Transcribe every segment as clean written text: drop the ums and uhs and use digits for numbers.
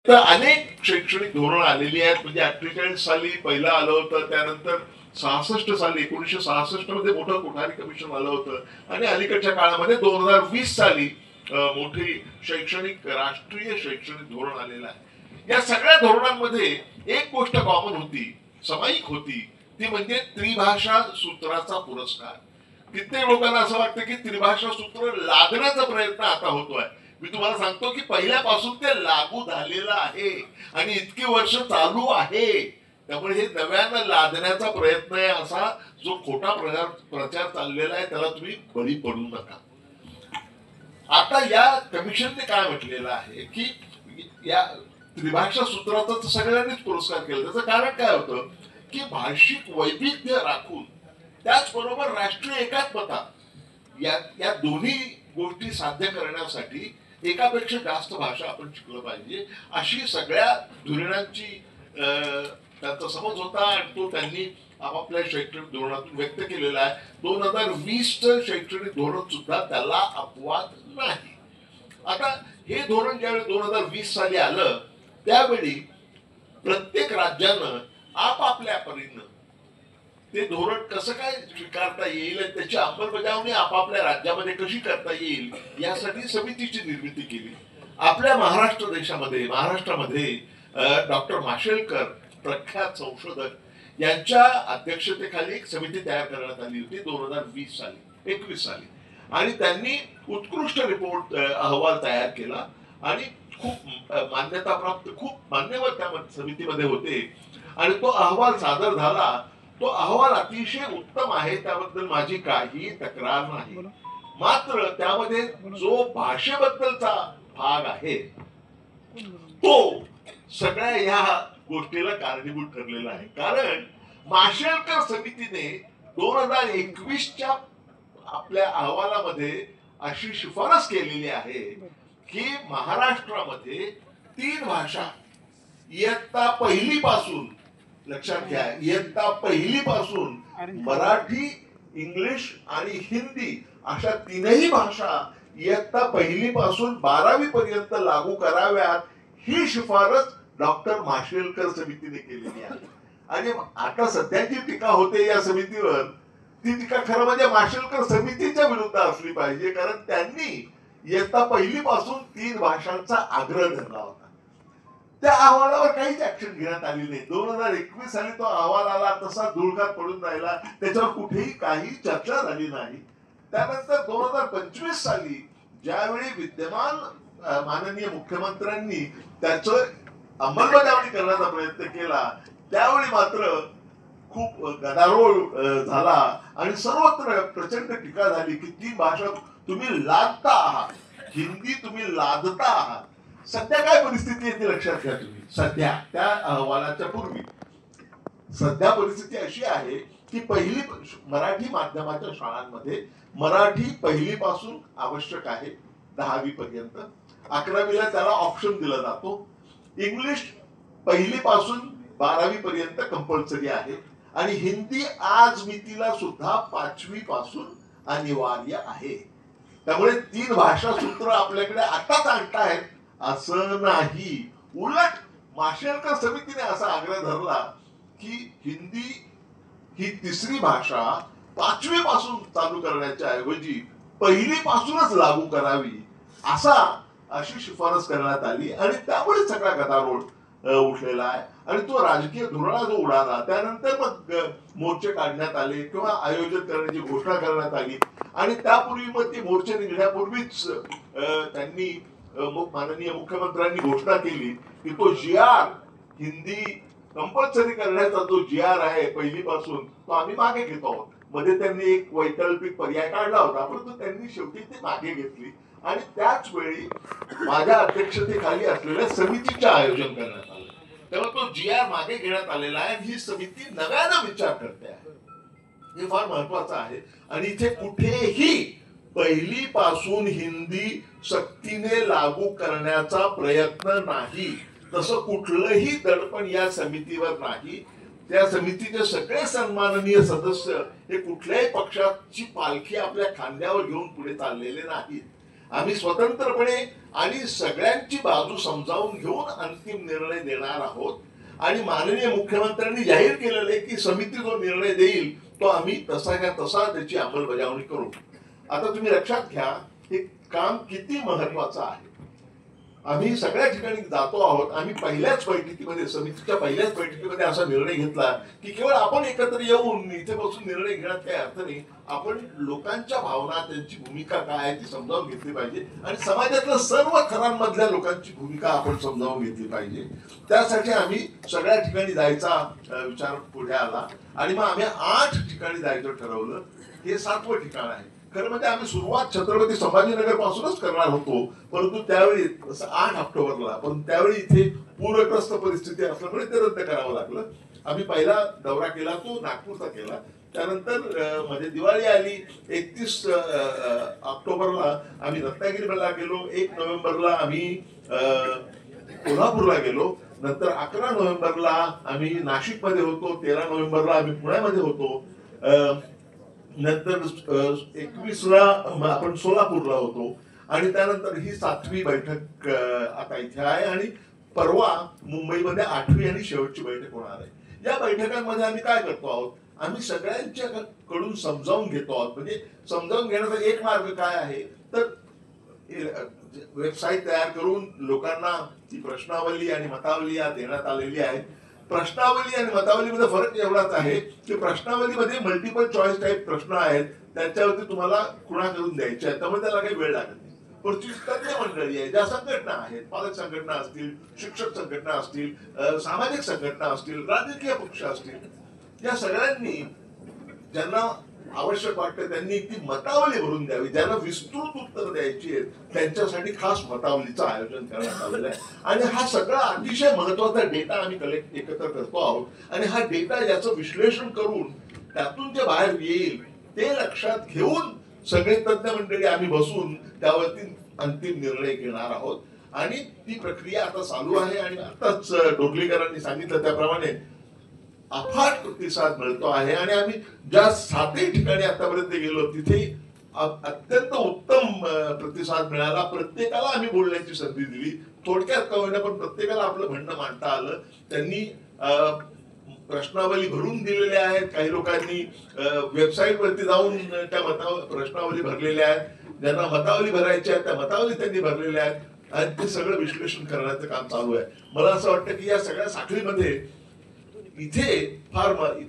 तर अनेक शैक्षणिक धोरण आलेली आहेत. म्हणजे 48 साली पहिलं आलं होतं, त्यानंतर 66 साली 1966 मध्ये मोठं कोठारी कमिशन आलं होतं आणि अलीकडच्या काळामध्ये 2020 साली मोठी राष्ट्रीय शैक्षणिक धोरण आलेलं आहे. या सगळ्या धोरणांमध्ये एक गोष्ट कॉमन होती, सामायिक होती, ती म्हणजे त्रिभाषा सूत्राचा पुरस्कार. कित्येक लोकांना असं वाटतं की त्रिभाषा सूत्र लादण्याचा प्रयत्न आता होतोय. मी तुम्हाला सांगतो की पहिल्यापासून ते लागू झालेलं आहे आणि इतकी वर्ष चालू आहे. त्यामुळे हे नव्यानं लादण्याचा प्रयत्न आहे, असा जो खोटा प्रचार चाललेला आहे त्याला तुम्ही बळी पडू नका. आता या कमिशनने काय म्हटलेलं आहे की या त्रिभाषा सूत्राचा तर सगळ्यांनीच पुरस्कार केला. त्याचं कारण काय होतं की भाषिक वैविध्य राखून त्याचबरोबर राष्ट्रीय एकात्मता या दोन्ही गोष्टी साध्य करण्यासाठी एकापेक्षा जास्त भाषा आपण शिकलं पाहिजे, अशी सगळ्या धोरणांची त्यांचा समज होता आणि तो त्यांनी आपापल्या शैक्षणिक धोरणातून व्यक्त केलेला आहे. 2020चं शैक्षणिक धोरण सुद्धा त्याला अपवाद नाही. आता हे धोरण ज्यावेळी 2020 साली आलं त्यावेळी प्रत्येक राज्यानं आपापल्या परीनं ते धोरण कसं काय स्वीकारता येईल आणि त्याची अंमलबजावणी आपापल्या राज्यामध्ये कशी करता येईल यासाठी समितीची निर्मिती केली. आपल्या महाराष्ट्रामध्ये डॉक्टर माशेलकर प्रख्यात संशोधक यांच्या अध्यक्षतेखाली एक समिती तयार करण्यात आली होती 2021 साली आणि त्यांनी उत्कृष्ट रिपोर्ट अहवाल तयार केला आणि खूप मान्यताप्राप्त खूप मान्यवर त्या समितीमध्ये होते आणि तो अहवाल सादर झाला. तो अहवाल अतिशय उत्तम आहे, त्याबद्दल माझी काही तक्रार नाही. मात्र त्यामध्ये जो भाषेबद्दलचा भाग आहे तो सगळ्या या गोष्टीला कारणीभूत ठरलेला आहे. कारण माशेलकर समितीने 2021च्या आपल्या अहवालामध्ये अशी शिफारस केलेली आहे की महाराष्ट्रामध्ये 3 भाषा इयत्ता पहिली पासून, लक्षात घ्या, इयत्ता पहिली पासून मराठी, इंग्लिश आणि हिंदी अशा 3ही भाषा इयत्ता पहिली पासून 12वी पर्यंत लागू कराव्यात, ही शिफारस डॉक्टर माशेलकर समितीने केलेली आहे. आणि आता सध्याची टीका होते या समितीवर, ती टीका खरं म्हणजे माशेलकर समितीच्या विरुद्ध असली पाहिजे, कारण त्यांनी इयत्ता पहिली पासून 3 भाषांचा आग्रह धरला होता. त्या अहवालावर काहीच ऍक्शन घेण्यात आली नाही. 2021 साली तो अहवाल आला, तसा धुळकात पडून राहिला, त्याच्यावर कुठेही काही चर्चा झाली नाही. त्यानंतर 2025 साली ज्यावेळी विद्यमान माननीय मुख्यमंत्र्यांनी त्याचं अंमलबजावणी करण्याचा प्रयत्न केला त्यावेळी मात्र खूप गदारोळ झाला आणि सर्वत्र प्रचंड टीका झाली की 3 भाषा तुम्ही लादता आहात, हिंदी तुम्ही लादता आहात. सध्या काय परिस्थिती आहे ती लक्षात घ्या तुम्ही. सध्या त्या अहवालाच्या पूर्वी सध्या परिस्थिती अशी आहे की पहिली मराठी माध्यमाच्या शाळांमध्ये मराठी पहिली पासून आवश्यक आहे 10वी पर्यंत, 11वीला त्याला ऑप्शन दिला जातो. इंग्लिश पहिली पासून 12वी पर्यंत कंपल्सरी आहे आणि हिंदी आज मितीला सुद्धा 5वी पासून अनिवार्य आहे. त्यामुळे 3 भाषा सूत्र आपल्याकडे आताच आणतायत असं नाही. उलट माशेलकर समितीने असा आग्रह धरला की हिंदी ही 3री भाषा 5वी पासून चालू करण्याच्या ऐवजी पहिली पासूनच लागू करावी अशी शिफारस करण्यात आली आणि त्यामुळे सगळा गदारोळ उठलेला आहे. आणि तो राजकीय धुरळा जो उडाला त्यानंतर मग मोर्चे काढण्यात आले किंवा आयोजन करण्याची घोषणा करण्यात आली आणि त्यापूर्वी मग ते मोर्चे निघण्यापूर्वीच त्यांनी माननीय मुख्यमंत्र्यांनी घोषणा केली की तो GR हिंदी कंपल्सरी करण्याचा जो GR आहे पहिलीपासून तो आम्ही मागे घेतो आहोत. मध्ये त्यांनी एक वैकल्पिक पर्याय काढला होता, परंतु त्यांनी शेवटी ती मागे घेतली आणि त्याच वेळी माझ्या अध्यक्षतेखाली असलेल्या समितीचे आयोजन करण्यात आलं. तेव्हा तो GR मागे घेण्यात आलेला आहे आणि ही समिती नव्यानं विचार करते आहे. हे फार महत्वाचं आहे. आणि इथे कुठेही पहिली पासून हिंदी सक्तीने लागू करण्याचा प्रयत्न नाही, तसं कुठलंही दडपण या समितीवर नाही. त्या समितीचे सगळे सन्माननीय सदस्य हे कुठल्याही पक्षाची पालखी आपल्या खांद्यावर घेऊन पुढे चाललेले नाहीत आम्ही स्वतंत्रपणे आणि सगळ्यांची बाजू समजावून घेऊन अंतिम निर्णय देणार आहोत. आणि माननीय मुख्यमंत्र्यांनी जाहीर केलेलं आहे की समिती जो निर्णय देईल तो आम्ही तसाच्या तसा त्याची अंमलबजावणी करू. आता तुम्ही लक्षात घ्या हे काम किती महत्वाचं आहे. आम्ही सगळ्या ठिकाणी जातो आहोत. आम्ही पहिल्याच बैठकीमध्ये, समितीच्या पहिल्याच बैठकीमध्ये असा निर्णय घेतला की केवळ आपण एकत्र येऊन इथे बसून निर्णय घेण्यात काही अर्थ नाही. आपण लोकांच्या भावना, त्यांची भूमिका काय आहे ती समजावून घेतली पाहिजे आणि समाजातल्या सर्व थरांमधल्या लोकांची भूमिका आपण समजावून घेतली पाहिजे. त्यासाठी आम्ही सगळ्या ठिकाणी जायचा विचार पुढे आला आणि मग आम्ही 8 ठिकाणी जायचं ठरवलं. हे 7वं ठिकाण आहे. खरं म्हणजे आम्ही सुरुवात छत्रपती संभाजीनगर पासूनच करणार होतो, परंतु त्यावेळी 8 ऑक्टोबरला, पण त्यावेळी इथे पूरग्रस्त परिस्थिती असल्यामुळे ते रद्द करावं लागलं. आम्ही पहिला दौरा केला तो नागपूरचा केला. त्यानंतर मध्ये दिवाळी आली. 31 ऑक्टोबरला आम्ही रत्नागिरीला गेलो. 1 नोव्हेंबरला आम्ही कोल्हापूरला गेलो. नंतर 11 नोव्हेंबरला आम्ही नाशिकमध्ये होतो. 13 नोव्हेंबरला आम्ही पुण्यामध्ये होतो. नंतर 21ला आपण सोलापूरला होतो आणि त्यानंतर ही 7वी बैठक आता इथे आहे आणि परवा मुंबईमध्ये 8वी आणि शेवटची बैठक होणार आहे. या बैठकांमध्ये आम्ही काय करतो आहोत, आम्ही सगळ्यांच्या कडून समजावून घेतो आहोत. म्हणजे समजावून घेण्याचा एक मार्ग काय आहे तर वेबसाईट तयार करून लोकांना ती प्रश्नावली आणि मतावली या देण्यात आलेली आहे. प्रश्नावली आणि मतावलीमध्ये फरक एवढाच आहे की प्रश्नावलीमध्ये मल्टिपल चॉईस टाईप प्रश्न आहेत, त्याच्यावरती तुम्हाला खुणा करून द्यायच्या आहेत, त्यामुळे त्याला काही वेळ लागत नाही. पुढची तज्ञ मंडळी आहे, ज्या संघटना आहेत, पालक संघटना असतील, शिक्षक संघटना असतील, सामाजिक संघटना असतील, राजकीय पक्ष असतील, या सगळ्यांनी ज्यांना आवश्यक वाटतं त्यांनी ती मतावली भरून द्यावी. ज्यांना विस्तृत उत्तर द्यायची आहेत त्यांच्यासाठी खास मतावलीचं आयोजन करण्यात आलेलं आहे. आणि हा सगळा अतिशय महत्वाचा डेटा आम्ही एकत्र करतो आहोत आणि हा डेटा याचं विश्लेषण करून त्यातून जे बाहेर येईल ते लक्षात घेऊन सगळे तज्ञ मंडळी आम्ही बसून त्यावरती अंतिम निर्णय घेणार आहोत. आणि ती प्रक्रिया आता चालू आहे आणि आताच डोरलीकरांनी सांगितलं त्याप्रमाणे अफाट प्रतिसाद मिळतो आहे. आणि आम्ही ज्या 7ही ठिकाणी आतापर्यंत गेलो तिथे अत्यंत उत्तम प्रतिसाद मिळाला. प्रत्येकाला आम्ही बोलण्याची संधी दिली. थोडक्यात का होईना पण प्रत्येकाला आपलं म्हणणं मांडता आलं. त्यांनी प्रश्नावली भरून दिलेल्या आहेत. काही लोकांनी वेबसाईट वरती जाऊन त्या प्रश्नावली भरलेल्या आहेत. ज्यांना मतावली भरायची आहे त्या मतावली त्यांनी भरलेल्या आहेत आणि ते सगळं विश्लेषण करण्याचं काम चालू आहे. मला असं वाटतं की या सगळ्या साखळीमध्ये इथे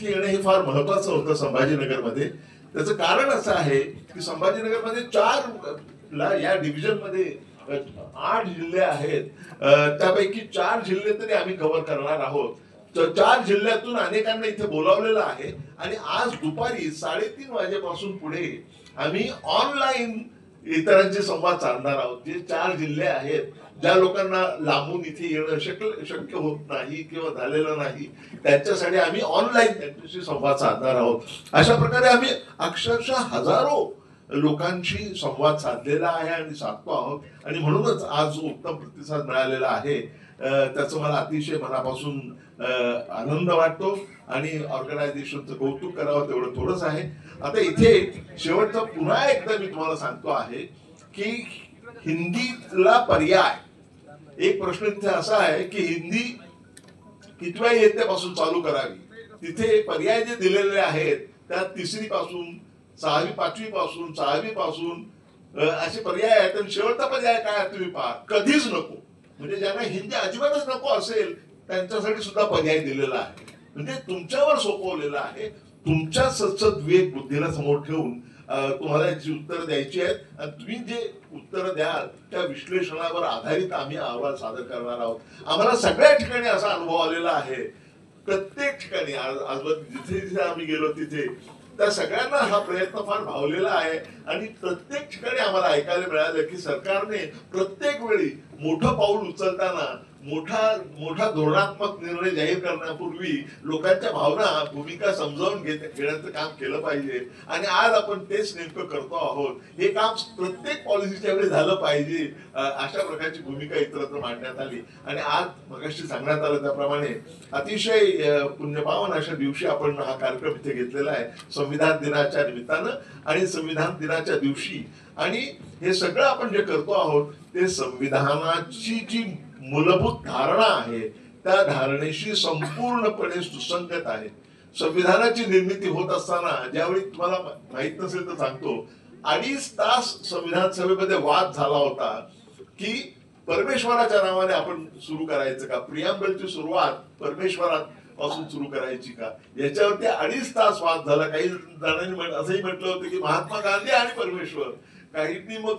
येणं हे फार महत्वाचं होतं संभाजीनगरमध्ये. त्याचं कारण असं आहे की संभाजीनगरमध्ये 4 या डिव्हिजन मध्ये 8 जिल्हे आहेत. त्यापैकी 4 जिल्हे तरी आम्ही कव्हर करणार आहोत. 4 जिल्ह्यातून अनेकांना इथे बोलावलेलं आहे आणि आज दुपारी 3:30 वाजेपासून पुढे आम्ही ऑनलाईन इतरांचे संवाद साधणार आहोत. जे 4 जिल्हे आहेत, ज्या लोकांना लांबून इथे येणं शक्य होत नाही किंवा झालेलं नाही, त्यांच्यासाठी आम्ही ऑनलाईन त्यांच्याशी संवाद साधणार आहोत. अशा प्रकारे आम्ही अक्षरशः हजारो लोकांशी संवाद साधलेला आहे आणि साधतो आहोत. आणि म्हणूनच आज जो उत्तम प्रतिसाद मिळालेला आहे त्याचं मला अतिशय मनापासून आनंद वाटतो आणि ऑर्गनायझेशनचं कौतुक करावं तेवढं थोडंच आहे. आता इथे शेवटचा पुन्हा एकदा मी तुम्हाला सांगतो आहे की हिंदीला पर्याय एक प्रश्न तिथे असा आहे की हिंदी कितव्या इयत्तेपासून चालू करावी. तिथे पर्याय जे दिलेले आहेत त्यात 3री पासून 6वी 5वी पासून 6वी पासून असे पर्याय आहेत. आणि शेवटचा पर्याय काय तुम्ही पहा, कधीच नको. म्हणजे ज्यांना हिंदी अजिबातच नको असेल त्यांच्यासाठी सुद्धा पर्याय दिलेला आहे. म्हणजे तुमच्यावर सोपवलेला आहे. तुमच्या सद्सद विवेक बुद्धीला समोर ठेवून तुम्हाला याची उत्तरं द्यायची आहेत आणि तुम्ही जे उत्तरं द्याल त्या विश्लेषणावर आधारित आम्ही अहवाल सादर करणार आहोत. आम्हाला सगळ्या ठिकाणी असा अनुभव आलेला आहे. प्रत्येक ठिकाणी आजवर जिथे जिथे आम्ही गेलो तिथे त्या सगळ्यांना हा प्रयत्न फार भावलेला आहे आणि प्रत्येक ठिकाणी आम्हाला ऐकायला मिळालं की सरकारने प्रत्येक वेळी मोठं पाऊल उचलताना मोठा मोठा धोरणात्मक निर्णय जाहीर करण्यापूर्वी लोकांच्या भावना भूमिका समजावून घेण्याचं काम केलं पाहिजे. आणि आज आपण तेच नेमकं करतो आहोत. हे काम प्रत्येक पॉलिसीच्या वेळी झालं पाहिजे अशा प्रकारची भूमिका इतरत्र मांडण्यात आली. आणि आज मगाशी सांगण्यात आलं त्याप्रमाणे अतिशय पुण्यपावन अशा दिवशी आपण हा कार्यक्रम इथे घेतलेला आहे संविधान दिनाच्या निमित्तानं आणि संविधान दिनाच्या दिवशी. आणि हे सगळं आपण जे करतो आहोत ते संविधानाची जी मूलभूत धारणा आहे त्या धारणेशी संपूर्णपणे सुसंगत आहे. संविधानाची निर्मिती होत असताना ज्यावेळी तुम्हाला माहित नसेल तर सांगतो 2.5 तास संविधान सभेमध्ये वाद झाला होता की परमेश्वराच्या नावाने आपण सुरू करायचं का, प्रियांबलची सुरुवात परमेश्वरात पासून सुरू करायची का, याच्यावरती 2.5 तास वाद झाला. काही जणांनी असंही म्हटलं होतं की महात्मा गांधी आणि परमेश्वर, काहींनी मग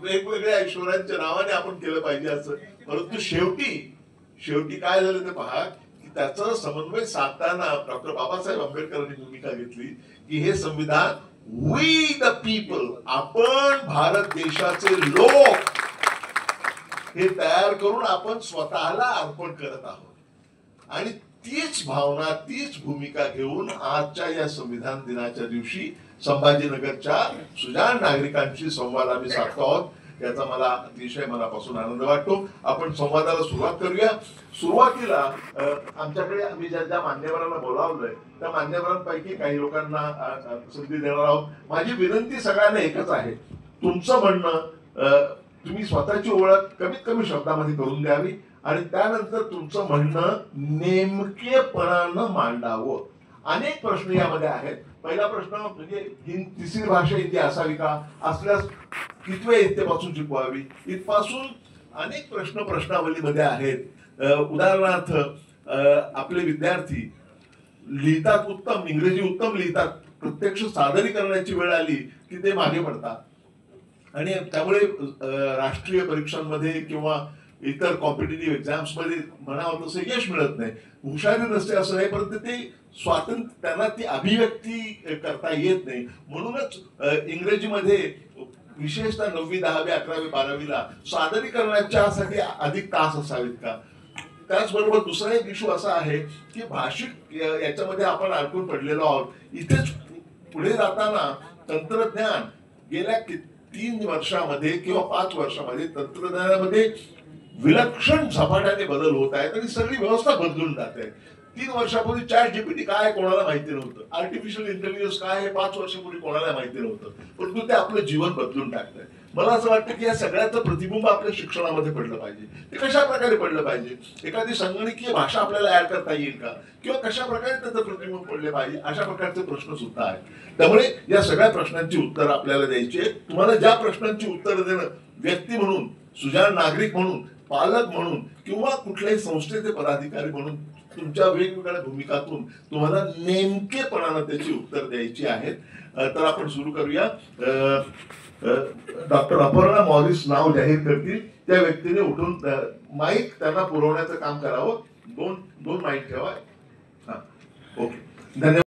वेगवेगळ्या ईश्वरांच्या नावाने आपण केलं पाहिजे असं. परंतु शेवटी काय झालं ते पहा की त्याचा समन्वय साधताना डॉक्टर बाबासाहेब आंबेडकरांनी भूमिका घेतली की हे संविधान वी द पीपल, आपण भारत देशाचे लोक हे तयार करून आपण स्वतःला अर्पण करत आहोत. आणि तीच भावना तीच भूमिका घेऊन आजच्या या संविधान दिनाच्या दिवशी संभाजीनगरच्या सुजाण नागरिकांशी संवाद आम्ही साधतो आहोत. याचा मला अतिशय मनापासून आनंद वाटतो. आपण संवादाला सुरुवात करूया. सुरुवातीला आमच्याकडे आम्ही ज्या मान्यवरांना बोलावलंय त्या मान्यवरांपैकी काही लोकांना संधी देणार आहोत. माझी विनंती सगळ्यांना एकच आहे, तुमचं म्हणणं तुम्ही स्वतःची ओळख कमीत कमी शब्दामध्ये करून द्यावी आणि त्यानंतर तुमचं म्हणणं नेमकेपणानं मांडावं. अनेक प्रश्न यामध्ये आहेत. पहिला प्रश्न म्हणजे तिसरी भाषा हिंदी असावी का, असल्यास कितव्या इयत्तेपासून शिकवावी, इथपासून अनेक प्रश्न प्रश्नावलीमध्ये आहेत. उदाहरणार्थ आपले विद्यार्थी लिहितात उत्तम, इंग्रजी उत्तम लिहितात, प्रत्यक्ष सादरीकरणाची वेळ आली की ते मागे पडतात आणि त्यामुळे राष्ट्रीय परीक्षांमध्ये किंवा इतर कॉम्पिटेटिव्ह एक्झाम्स मध्ये म्हणावं तसं यश मिळत नाही. हुशारी नसते असं नाही, परंतु ते स्वातंत्र्य त्यांना ती अभिव्यक्ती करता येत नाही. म्हणूनच इंग्रजीमध्ये विशेषतः 9वी 10वी 11वी 12वीला सादरीकरणाच्यासाठी अधिक तास असावेत का. त्याचबरोबर दुसरा एक इश्यू असा आहे की भाषिक याच्यामध्ये आपण अडकून पडलेलो आहोत. इथेच पुढे जाताना तंत्रज्ञान गेल्या 3 वर्षामध्ये किंवा 5 वर्षामध्ये तंत्रज्ञानामध्ये विलक्षण झपाट्याने बदल होत आहेत आणि सगळी व्यवस्था बदलून जात आहे. 3 वर्षापूर्वी ChatGPT काय कोणाला माहिती नव्हतं, आर्टिफिशियल इंटेलिजन्स काय हे 5 वर्षापूर्वी कोणाला माहिती नव्हतं, परंतु ते आपलं जीवन बदलून टाकतंय. मला असं वाटतं की या सगळ्याचं प्रतिबिंब आपल्या शिक्षणामध्ये पडलं पाहिजे. ते कशा प्रकारे पडलं पाहिजे, एखादी संगणकीय भाषा आपल्याला ऍड करता येईल का किंवा कशा प्रकारे त्याचं प्रतिबिंब पडले पाहिजे, अशा प्रकारचे प्रश्न सुद्धा आहेत. त्यामुळे या सगळ्या प्रश्नांची उत्तर आपल्याला द्यायची आहेत. तुम्हाला ज्या प्रश्नांची उत्तर देणं व्यक्ती म्हणून, सुजाण नागरिक म्हणून, पालक म्हणून किंवा कुठल्याही संस्थेचे पदाधिकारी म्हणून तुमच्या वेगवेगळ्या भूमिकातून तुम्हाला नेमकेपणानं त्याची उत्तर द्यायची आहेत. तर आपण सुरू करूया. डॉक्टर अपर्णा मॉरिस नाव जाहीर करतील त्या व्यक्तीने उठून माईक त्यांना पुरवण्याचं काम करावं. दोन माईक ठेवा. ओके, धन्यवाद.